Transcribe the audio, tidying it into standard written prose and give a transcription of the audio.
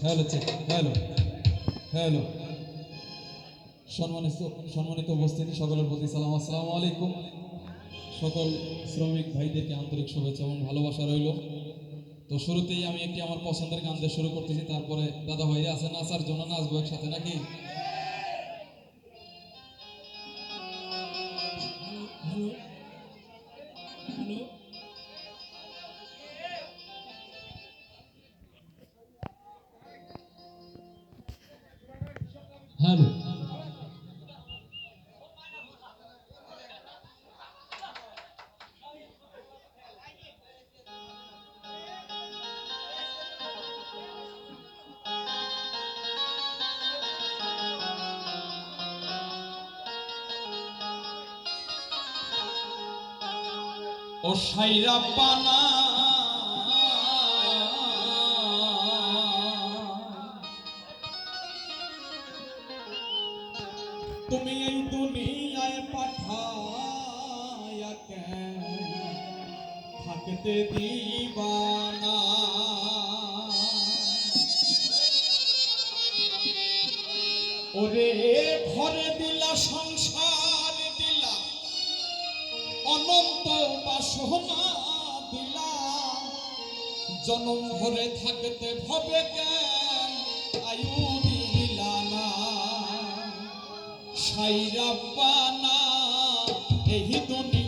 Hello check hello hello সম্মানিত সম্মানিত উপস্থিতি সকলের প্রতি সালাম, আসসালামু আলাইকুম। সকল শ্রমিক ভাইদেরকে আন্তরিক শুভেচ্ছা এবং ভালোবাসা রইল। তো শুরুতেই আমি একটি আমার পছন্দের গান দিয়ে শুরু করতেছি, তারপরে দাদা ভাইরা আছে নাচার জন্য নাচবো একসাথে নাকি। Hello hello hello. ও সাইরা পানা তুমি এই দুনিয়ায় পাঠায়া কেন থাকতে দিবানা। ওরে ঘরে দিলা সংসার দিলা অনন্ত বাসনা দিলা, জনম ভরে থাকতে ভবে কেন আয়ু দিলা না। সাইরা পানা এই দুনিয়া